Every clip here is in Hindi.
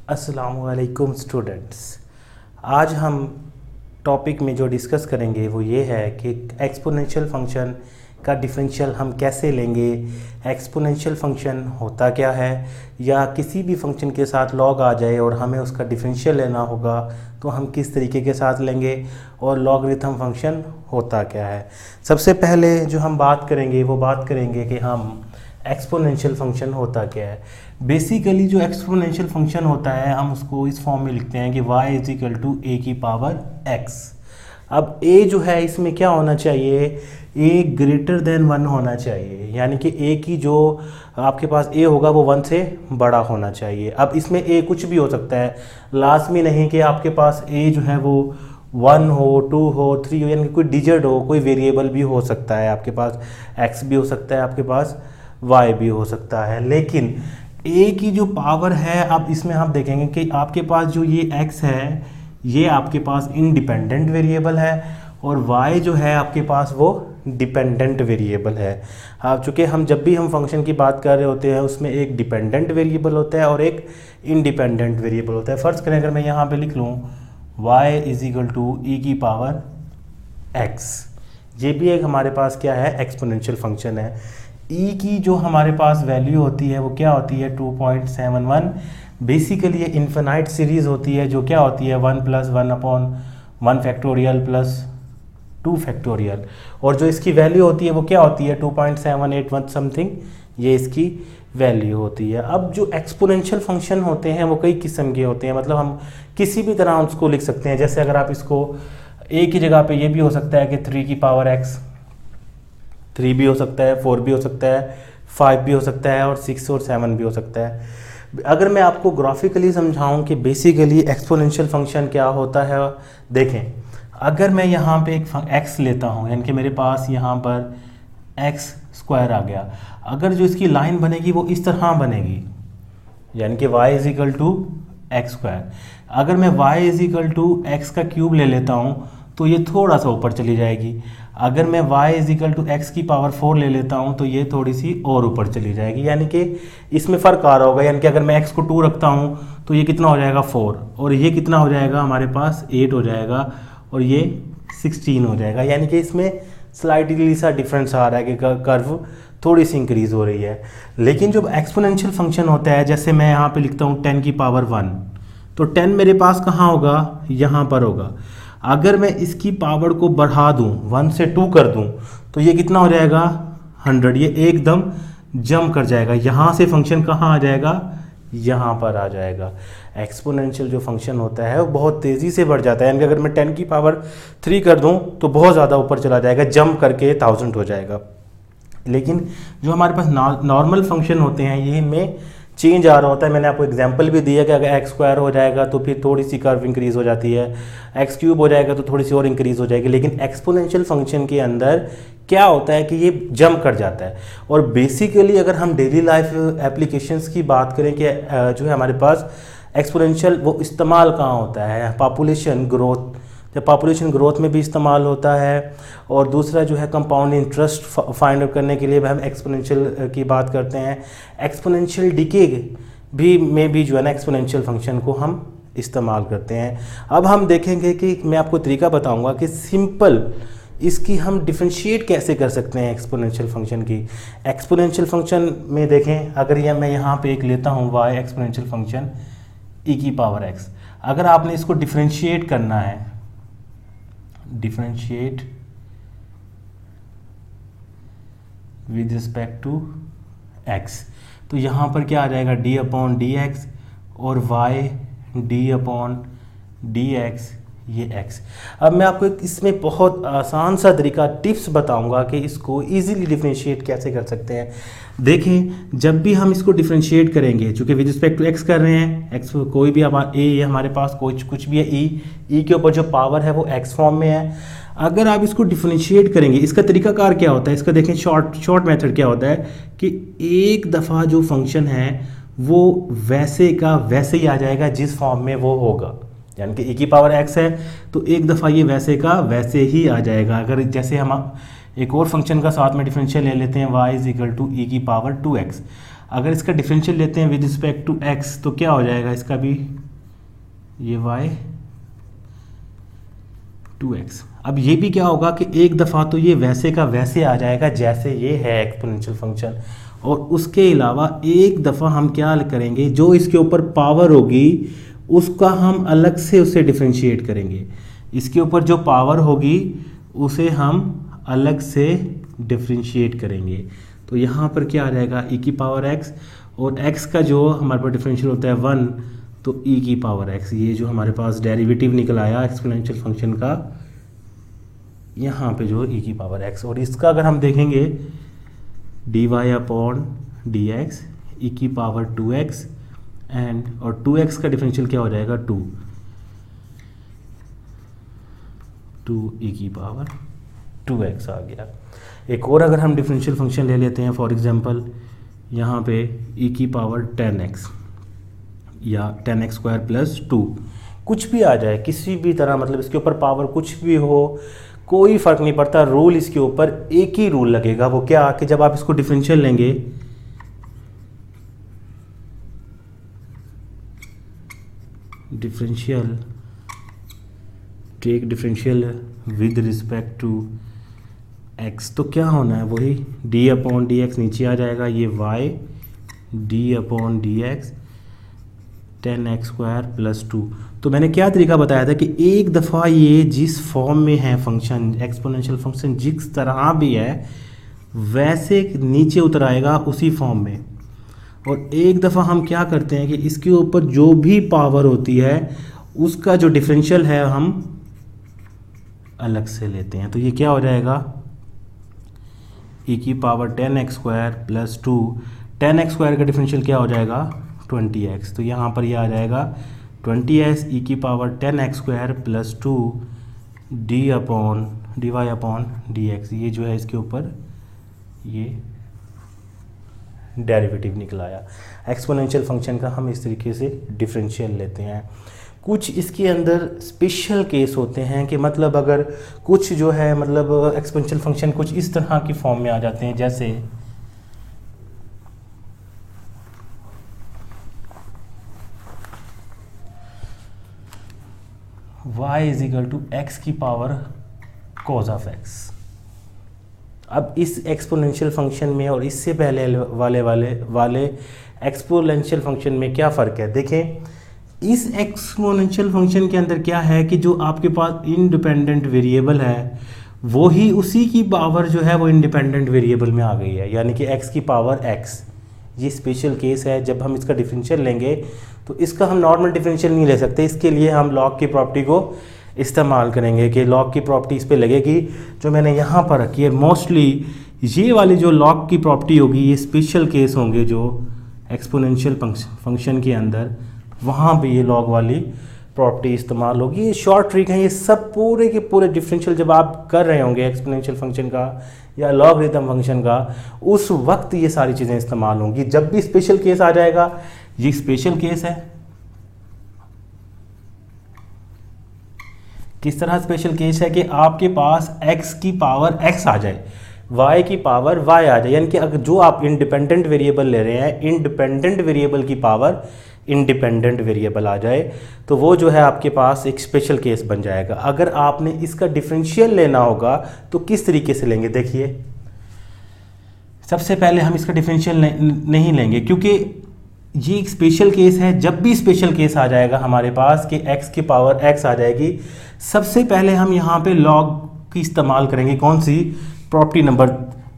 अस्सलामुअलैकुम स्टूडेंट्स। आज हम टॉपिक में जो डिस्कस करेंगे वो ये है कि एक्सपोनेंशियल फंक्शन का डिफरेंशियल हम कैसे लेंगे, एक्सपोनेंशियल फंक्शन होता क्या है, या किसी भी फंक्शन के साथ लॉग आ जाए और हमें उसका डिफरेंशियल लेना होगा तो हम किस तरीके के साथ लेंगे, और लॉगरिथम फंक्शन होता क्या है। सबसे पहले जो हम बात करेंगे वो बात करेंगे कि हम एक्सपोनेंशियल फंक्शन होता क्या है। बेसिकली जो एक्सपोनेंशियल फंक्शन होता है हम उसको इस फॉर्म में लिखते हैं कि y इज इक्वल टू ए की पावर x। अब a जो है इसमें क्या होना चाहिए, a ग्रेटर देन 1 होना चाहिए, यानी कि a की जो आपके पास a होगा वो 1 से बड़ा होना चाहिए। अब इसमें a कुछ भी हो सकता है, लाजमी नहीं कि आपके पास a जो है वो 1 हो, 2 हो, 3 हो, यानी कि कोई डिजिट हो, कोई वेरिएबल भी हो सकता है, आपके पास x भी हो सकता है, आपके पास y भी हो सकता है। लेकिन a की जो पावर है, अब इसमें आप देखेंगे कि आपके पास जो ये x है ये आपके पास इंडिपेंडेंट वेरिएबल है और y जो है आपके पास वो डिपेंडेंट वेरिएबल है। अब चूँकि हम जब भी हम फंक्शन की बात कर रहे होते हैं उसमें एक डिपेंडेंट वेरिएबल होता है और एक इंडिपेंडेंट वेरिएबल होता है। फ़र्ज़ करें अगर मैं यहाँ पे लिख लूँ y इज इक्वल टू ई की पावर x, ये भी एक हमारे पास क्या है, एक्सपोनेंशियल फंक्शन है। ई की जो हमारे पास वैल्यू होती है वो क्या होती है 2.71। बेसिकली ये इन्फिनाइट सीरीज़ होती है जो क्या होती है 1 + 1/1 फैक्टोरियल प्लस 2 फैक्टोरियल, और जो इसकी वैल्यू होती है वो क्या होती है 2.781 समथिंग, ये इसकी वैल्यू होती है। अब जो एक्सपोनेंशियल फंक्शन होते हैं वो कई किस्म के होते हैं, मतलब हम किसी भी तरह उसको लिख सकते हैं। जैसे अगर आप इसको a की जगह पे ये भी हो सकता है कि 3 की पावर x, 3 भी हो सकता है, 4 भी हो सकता है, 5 भी हो सकता है और 6 और 7 भी हो सकता है। अगर मैं आपको ग्राफिकली समझाऊं कि बेसिकली एक्सपोनेंशियल फंक्शन क्या होता है, देखें अगर मैं यहाँ पे एक x लेता हूँ, यानी कि मेरे पास यहाँ पर x² आ गया, अगर जो इसकी लाइन बनेगी वो इस तरह बनेगी, यानी कि y is equal to x²। अगर मैं y is equal to x का क्यूब ले लेता हूँ तो ये थोड़ा सा ऊपर चली जाएगी। अगर मैं y is equal to x की पावर 4 ले लेता हूँ तो ये थोड़ी सी और ऊपर चली जाएगी, यानी कि इसमें फ़र्क आ रहा होगा। यानी कि अगर मैं x को 2 रखता हूँ तो ये कितना हो जाएगा 4, और ये कितना हो जाएगा हमारे पास 8 हो जाएगा, और ये 16 हो जाएगा। यानी कि इसमें स्लाइडली सा डिफरेंस आ रहा है कि कर्व थोड़ी सी इंक्रीज़ हो रही है। लेकिन जो एक्सपोनेंशियल फंक्शन होता है, जैसे मैं यहाँ पे लिखता हूँ 10 की पावर 1, तो 10 मेरे पास कहाँ होगा, यहाँ पर होगा। अगर मैं इसकी पावर को बढ़ा दूँ, 1 से 2 कर दूँ, तो ये कितना हो जाएगा 100, ये एकदम जंप कर जाएगा। यहाँ से फंक्शन कहाँ आ जाएगा, यहाँ पर आ जाएगा। एक्सपोनेंशियल जो फंक्शन होता है वो बहुत तेज़ी से बढ़ जाता है, यानी कि अगर मैं 10 की पावर 3 कर दूँ तो बहुत ज़्यादा ऊपर चला जाएगा, जंप करके 1000 हो जाएगा। लेकिन जो हमारे पास नॉर्मल फंक्शन होते हैं ये में चेंज आ रहा होता है। मैंने आपको एग्जांपल भी दिया कि अगर x² हो जाएगा तो फिर थोड़ी सी कर्व इंक्रीज़ हो जाती है, x³ हो जाएगा तो थोड़ी सी और इंक्रीज़ हो जाएगी। लेकिन एक्सपोनेंशियल फंक्शन के अंदर क्या होता है कि ये जंप कर जाता है। और बेसिकली अगर हम डेली लाइफ एप्लीकेशंस की बात करें कि जो है हमारे पास एक्सपोनेंशियल वो इस्तेमाल कहाँ होता है, पॉपुलेशन ग्रोथ, जब पॉपुलेशन ग्रोथ में भी इस्तेमाल होता है, और दूसरा जो है कंपाउंड इंटरेस्ट फाइंड आउट करने के लिए भी हम एक्सपोनेंशियल की बात करते हैं। एक्सपोनेंशियल डिके भी में भी जो है ना एक्सपोनेंशियल फंक्शन को हम इस्तेमाल करते हैं। अब हम देखेंगे कि मैं आपको तरीका बताऊंगा कि सिंपल इसकी हम डिफ्रेंशिएट कैसे कर सकते हैं एक्सपोनेंशियल फंक्शन की। एक्सपोनेंशियल फंक्शन में देखें, अगर यह मैं यहाँ पे एक लेता हूँ y एक्सपोनेंशियल फंक्शन e की पावर x, अगर आपने इसको डिफ्रेंशिएट करना है, differentiate with respect to x, तो यहाँ पर क्या आ जाएगा d/dx और y d/dx, ये x। अब मैं आपको इसमें बहुत आसान सा तरीका टिप्स बताऊंगा कि इसको इजीली डिफरेंशिएट कैसे कर सकते हैं। देखें जब भी हम इसको डिफरेंशिएट करेंगे, चूँकि विद रिस्पेक्ट टू x कर रहे हैं, x कोई भी a हमारे पास कुछ भी है, e के ऊपर जो पावर है वो x फॉर्म में है। अगर आप इसको डिफरेंशिएट करेंगे, इसका तरीकाकार क्या होता है, इसका देखें शॉर्ट मेथड क्या होता है कि एक दफ़ा जो फंक्शन है वो वैसे का वैसे ही आ जाएगा जिस फॉर्म में वो होगा। यानी कि e की पावर x है तो एक दफ़ा ये वैसे का वैसे ही आ जाएगा। अगर जैसे हम एक और फंक्शन का साथ में डिफरेंशियल ले लेते हैं y इज इक्वल टू ई की पावर 2x, अगर इसका डिफरेंशियल लेते हैं विद रिस्पेक्ट टू एक्स तो क्या हो जाएगा इसका भी, ये वाई 2x। अब ये भी क्या होगा कि एक दफ़ा तो ये वैसे का वैसे आ जाएगा जैसे ये है एक्सपोनेंशियल फंक्शन, और उसके अलावा एक दफ़ा हम क्या करेंगे, जो इसके ऊपर पावर होगी उसका हम अलग से उससे डिफ्रेंशिएट करेंगे। इसके ऊपर जो पावर होगी उसे हम अलग से डिफ्रेंशिएट करेंगे। तो यहाँ पर क्या आ जाएगा e की पावर x, और x का जो हमारे पास डिफरेंशियल होता है 1, तो e की पावर x, ये जो हमारे पास डेरिवेटिव निकल आया एक्सपोनेंशियल फंक्शन का, यहाँ पे जो e की पावर x, और इसका अगर हम देखेंगे dy अपॉन dx e की पावर 2x एंड, और 2x का डिफरेंशियल क्या हो जाएगा 2 e की पावर 2x आ गया। एक और अगर हम डिफरेंशियल फंक्शन ले लेते हैं, फॉर एग्जांपल यहाँ पे e की पावर 10x या 10x स्क्वायर प्लस 2, कुछ भी आ जाए किसी भी तरह, मतलब इसके ऊपर पावर कुछ भी हो, कोई फ़र्क नहीं पड़ता, रूल इसके ऊपर एक ही रूल लगेगा। वो क्या कि जब आप इसको डिफरेंशियल लेंगे, differential take differential with respect to x, तो क्या होना है वही d अपॉन डी एक्स नीचे आ जाएगा, ये y d upon D x 10x square plus 2। तो मैंने क्या तरीका बताया था कि एक दफ़ा ये जिस फॉर्म में है फंक्शन, एक्सपोनेंशियल फंक्शन जिस तरह भी है वैसे नीचे उतर आएगा उसी फॉर्म में, और एक दफ़ा हम क्या करते हैं कि इसके ऊपर जो भी पावर होती है उसका जो डिफरेंशियल है हम अलग से लेते हैं। तो ये क्या हो जाएगा e की power 10x square plus 2, 10x square का डिफरेंशियल क्या हो जाएगा 20x, तो यहाँ पर ये आ जाएगा 20s e की power 10x square plus 2 dy upon dx, ये जो है इसके ऊपर ये डेरिवेटिव निकल आया। एक्सपोनेंशियल फंक्शन का हम इस तरीके से डिफरेंशियल लेते हैं। कुछ इसके अंदर स्पेशल केस होते हैं कि मतलब अगर कुछ जो है मतलब एक्सपोनेंशियल फंक्शन कुछ इस तरह की फॉर्म में आ जाते हैं, जैसे y is equal to x की पावर cos ऑफ x। अब इस एक्सपोनेंशियल फंक्शन में और इससे पहले वाले एक्सपोनेंशियल फंक्शन में क्या फ़र्क है, देखें इस एक्सपोनेंशियल फंक्शन के अंदर क्या है कि जो आपके पास इंडिपेंडेंट वेरिएबल है वो ही उसी की पावर जो है वो इंडिपेंडेंट वेरिएबल में आ गई है, यानी कि x की पावर x। ये स्पेशल केस है, जब हम इसका डिफरेंशियल लेंगे तो इसका हम नॉर्मल डिफरेंशियल नहीं ले सकते, इसके लिए हम लॉग की प्रॉपर्टी को इस्तेमाल करेंगे कि लॉग की प्रॉपर्टी इस पर लगेगी जो मैंने यहाँ पर रखी है। मोस्टली ये वाली जो लॉग की प्रॉपर्टी होगी ये स्पेशल केस होंगे जो एक्सपोनेंशियल फंक्शन के अंदर, वहाँ पे ये लॉग वाली प्रॉपर्टी इस्तेमाल होगी। ये शॉर्ट ट्रिक है, ये सब पूरे के पूरे डिफरेंशियल जब आप कर रहे होंगे एक्सपोनेंशियल फंक्शन का या लॉगरिथम फंक्शन का, उस वक्त ये सारी चीज़ें इस्तेमाल होंगी। जब भी स्पेशल केस आ जाएगा, ये स्पेशल केस है। किस तरह स्पेशल केस है कि आपके पास x की पावर x आ जाए, y की पावर y आ जाए, यानी कि अगर जो आप इंडिपेंडेंट वेरिएबल ले रहे हैं, इंडिपेंडेंट वेरिएबल की पावर इंडिपेंडेंट वेरिएबल आ जाए, तो वो जो है आपके पास एक स्पेशल केस बन जाएगा। अगर आपने इसका डिफरेंशियल लेना होगा तो किस तरीके से लेंगे, देखिए सबसे पहले हम इसका डिफरेंशियल नहीं लेंगे क्योंकि ये एक स्पेशल केस है। जब भी स्पेशल केस आ जाएगा हमारे पास कि x की पावर x आ जाएगी, सबसे पहले हम यहाँ पे log की इस्तेमाल करेंगे। कौन सी प्रॉपर्टी, नंबर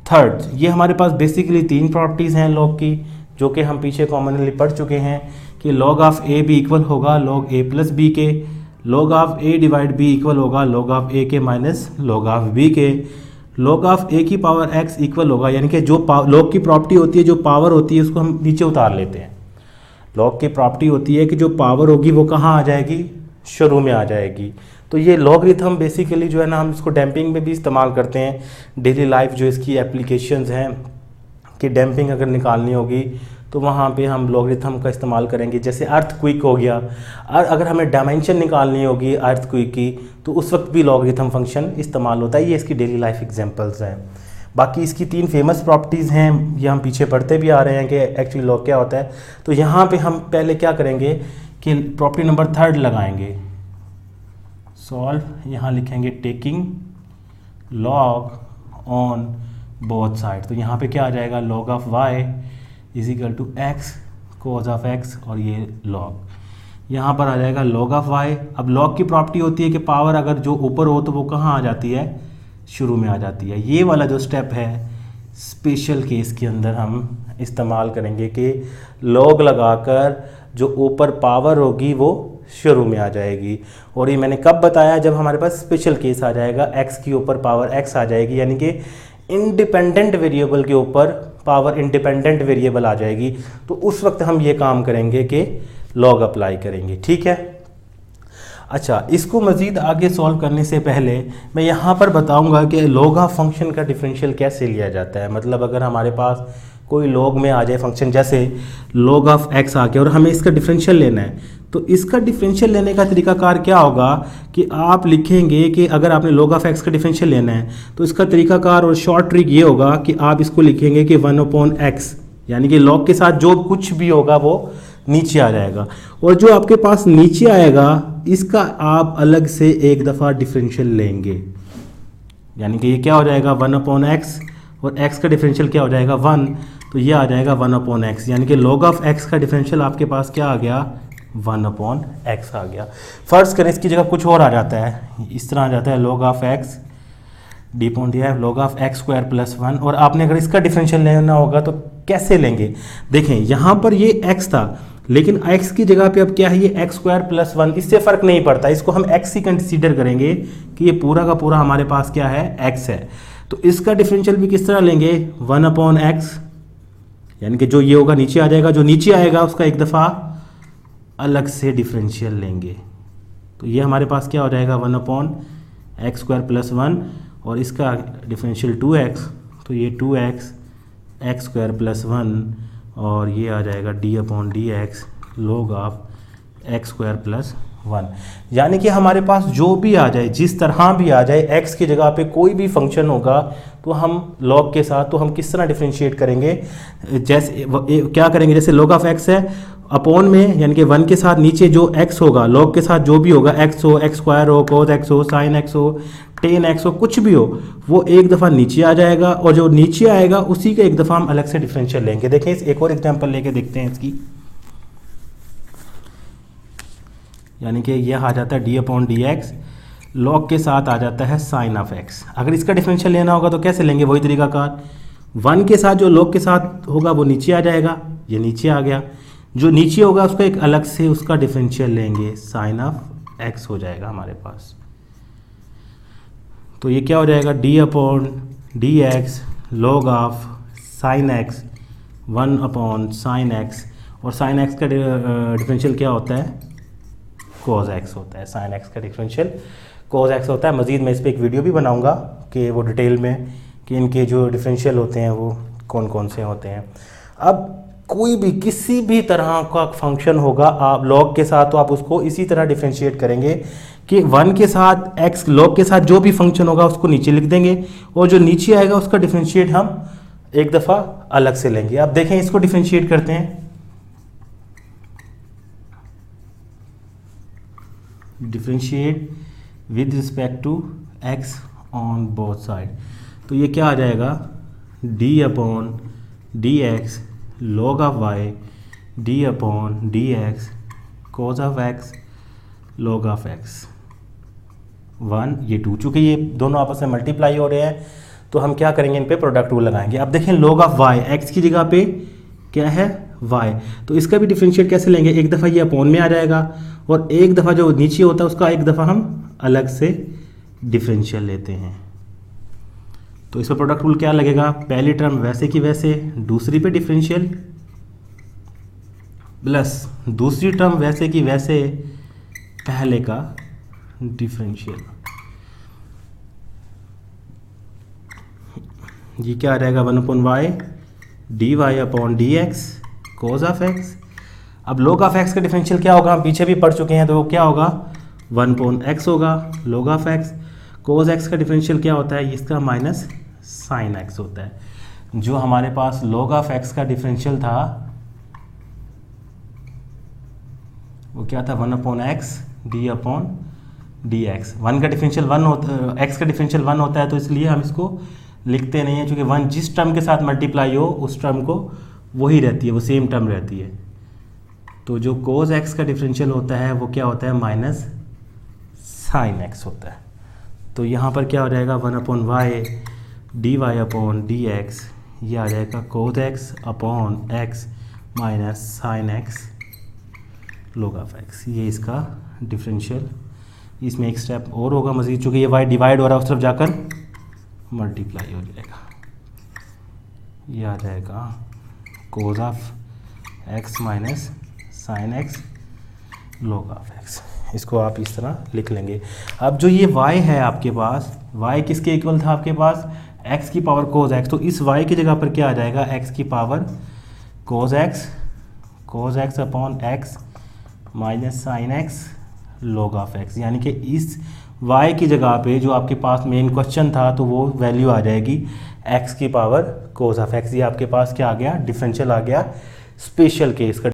3। ये हमारे पास बेसिकली 3 प्रॉपर्टीज़ हैं log की, जो कि हम पीछे कॉमनली पढ़ चुके हैं कि log ऑफ a भी इक्वल होगा log a प्लस b के, log of a divide b equal होगा log ऑफ a के माइनस log ऑफ b के, log ऑफ a की पावर x इक्वल होगा, यानी कि जो log की प्रॉपर्टी होती है, जो पावर होती है उसको हम नीचे उतार लेते हैं। log की प्रॉपर्टी होती है कि जो पावर होगी वो कहाँ आ जाएगी, शुरू में आ जाएगी। तो ये लॉगरिथम बेसिकली जो है ना, हम इसको डैम्पिंग में भी इस्तेमाल करते हैं। डेली लाइफ जो इसकी एप्लीकेशंस हैं कि डैम्पिंग अगर निकालनी होगी तो वहाँ पे हम लॉगरिथम का इस्तेमाल करेंगे। जैसे अर्थक्वेक हो गया, और अगर हमें डायमेंशन निकालनी होगी अर्थक्वेक की तो उस वक्त भी लॉगरिथम फंक्शन इस्तेमाल होता है। ये इसकी डेली लाइफ एग्जांपल्स हैं। बाकी इसकी 3 फेमस प्रॉपर्टीज़ हैं, ये हम पीछे पढ़ते भी आ रहे हैं कि एक्चुअली लॉग क्या होता है। तो यहाँ पे हम पहले क्या करेंगे कि प्रॉपर्टी नंबर 3 लगाएंगे, सॉल्व, यहाँ लिखेंगे taking log on both side. तो यहाँ पे क्या आ जाएगा, log of y is equal to x cos of x, और ये लॉग यहाँ पर आ जाएगा लॉग ऑफ वाई। अब लॉग की प्रॉपर्टी होती है कि पावर अगर जो ऊपर हो तो वो कहाँ आ जाती है, शुरू में आ जाती है। ये वाला जो स्टेप है स्पेशल केस के अंदर हम इस्तेमाल करेंगे कि लॉग लगाकर जो ऊपर पावर होगी वो शुरू में आ जाएगी। और ये मैंने कब बताया, जब हमारे पास स्पेशल केस आ जाएगा, x के ऊपर पावर x आ जाएगी, यानी कि इंडिपेंडेंट वेरिएबल के ऊपर पावर इंडिपेंडेंट वेरिएबल आ जाएगी, तो उस वक्त हम ये काम करेंगे कि लॉग अप्लाई करेंगे। ठीक है। अच्छा, इसको मज़ीद आगे सॉल्व करने से पहले मैं यहाँ पर बताऊँगा कि लॉग ऑफ फंक्शन का डिफरेंशियल कैसे लिया जाता है। मतलब अगर हमारे पास कोई लॉग में आ जाए फंक्शन, जैसे लॉग ऑफ एक्स आ गया और हमें इसका डिफरेंशियल लेना है, तो इसका डिफरेंशियल लेने का तरीकाकार क्या होगा कि आप लिखेंगे कि अगर आपने लॉग ऑफ एक्स का डिफरेंशियल लेना है तो इसका तरीकाकार और शॉर्ट ट्रिक ये होगा कि आप इसको लिखेंगे कि 1/x, यानी कि लॉग के साथ जो कुछ भी होगा वो नीचे आ जाएगा, और जो आपके पास नीचे आएगा इसका आप अलग से एक दफ़ा डिफरेंशियल लेंगे, यानी कि ये क्या हो जाएगा 1/x, और x का डिफरेंशियल क्या हो जाएगा 1, तो ये आ जाएगा 1/x, यानी कि log ऑफ x का डिफरेंशियल आपके पास क्या आ गया 1/x आ गया। फर्ज करें इसकी जगह कुछ और आ जाता है, इस तरह आ जाता है log of x d/df log of x square plus 1, और आपने अगर इसका डिफरेंशियल लेना होगा तो कैसे लेंगे। देखें यहाँ पर ये x था, लेकिन x की जगह पे अब क्या है, ये x स्क्वायर प्लस 1, इससे फ़र्क नहीं पड़ता, इसको हम x ही कंसीडर करेंगे कि ये पूरा का पूरा हमारे पास क्या है x है। तो इसका डिफरेंशियल भी किस तरह लेंगे 1/x, यानी कि जो ये होगा नीचे आ जाएगा, जो नीचे आएगा उसका एक दफ़ा अलग से डिफरेंशियल लेंगे, तो ये हमारे पास क्या हो जाएगा 1/x स्क्वायर प्लस 1, और इसका डिफरेंशियल 2x, तो ये 2x x स्क्वायर प्लस 1, और ये आ जाएगा d/dx log of x square plus 1। यानी कि हमारे पास जो भी आ जाए, जिस तरह भी आ जाए, x की जगह पे कोई भी फंक्शन होगा तो हम log के साथ तो हम किस तरह डिफरेंशिएट करेंगे, जैसे क्या करेंगे, जैसे log ऑफ x है अपॉन में, यानी कि 1 के साथ नीचे जो x होगा, log के साथ जो भी होगा, x हो, x स्क्वायर हो, cos x हो, sin x हो, tan x हो, कुछ भी हो, वो एक दफ़ा नीचे आ जाएगा, और जो नीचे आएगा उसी का एक दफ़ा हम अलग से डिफरेंशियल लेंगे। देखें इस एक और एग्जांपल लेके देखते हैं इसकी, यानी कि यह आ जाता है d/dx, log के साथ आ जाता है sin ऑफ x। अगर इसका डिफरेंशियल लेना होगा तो कैसे लेंगे, वही तरीकाकार, 1 के साथ जो log के साथ होगा वो नीचे आ जाएगा, ये नीचे आ गया, जो नीचे होगा उसका एक अलग से उसका डिफरेंशियल लेंगे, sin ऑफ x हो जाएगा हमारे पास। तो ये क्या हो जाएगा d/dx log of sin x 1/sin x, और sin x का डिफरेंशियल क्या होता है cos x होता है, sin x का डिफरेंशियल cos x होता है। मज़ीद मैं इस पर एक वीडियो भी बनाऊंगा कि वो डिटेल में कि इनके जो डिफरेंशियल होते हैं वो कौन कौन से होते हैं। अब कोई भी किसी भी तरह का फंक्शन होगा आप log के साथ, तो आप उसको इसी तरह डिफरेंशिएट करेंगे कि 1 के साथ x log के साथ जो भी फंक्शन होगा उसको नीचे लिख देंगे, और जो नीचे आएगा उसका डिफरेंशिएट हम एक दफ़ा अलग से लेंगे। अब देखें इसको डिफरेंशिएट करते हैं, differentiate with respect to x on both side, तो ये क्या आ जाएगा d/dx log of y d/dx cos of x log of x 1, ये 2, चूँकि ये दोनों आपस में मल्टीप्लाई हो रहे हैं तो हम क्या करेंगे, इन पे प्रोडक्ट रूल लगाएंगे। अब देखें log ऑफ y, x की जगह पे क्या है y, तो इसका भी डिफरेंशिएट कैसे लेंगे, एक दफ़ा ये अपॉन में आ जाएगा, और एक दफ़ा जो नीचे होता है उसका एक दफ़ा हम अलग से डिफरेंशियल लेते हैं। तो इस पर प्रोडक्ट रूल क्या लगेगा, पहली टर्म वैसे की वैसे, दूसरी पे डिफरेंशियल, प्लस दूसरी टर्म वैसे की वैसे, पहले का डिफरेंशियल। ये क्या आ जाएगा 1/y dy/dx cos of x। अब log ऑफ x का डिफरेंशियल क्या होगा, हम पीछे भी पढ़ चुके हैं, तो वो क्या होगा 1/x होगा log of x। cos x का डिफरेंशियल क्या होता है, इसका साइन एक्स होता है। जो हमारे पास log ऑफ एक्स का डिफरेंशियल था वो क्या था, 1/x d/dx। वन का डिफरेंशियल वन होता, एक्स का डिफरेंशियल वन होता है, तो इसलिए हम इसको लिखते नहीं हैं, क्योंकि वन जिस टर्म के साथ मल्टीप्लाई हो उस टर्म को वही रहती है, वो सेम टर्म रहती है। तो जो cos x का डिफरेंशियल होता है वो क्या होता है, माइनस साइन एक्स होता है। तो यहाँ पर क्या हो जाएगा, 1/y dy/dx, ये आ जाएगा cos x/x minus sine x log of x। ये इसका डिफरेंशियल, इसमें एक स्टेप और होगा मज़ीद, चूँकि ये y डिवाइड हो रहा है उस तरफ जाकर मल्टीप्लाई हो जाएगा। ये आ जाएगा cos of x minus sine x log of x। इसको आप इस तरह लिख लेंगे। अब जो ये y है आपके पास, y किसके इक्वल था आपके पास, x की पावर cos x, तो इस y की जगह पर क्या आ जाएगा, x की power cos x upon x minus sine x log of x। यानी कि इस y की जगह पे जो आपके पास मेन क्वेश्चन था तो वो वैल्यू आ जाएगी x की पावर cos ऑफ x। ये आपके पास क्या आ गया, डिफरेंशियल आ गया, स्पेशल केस का।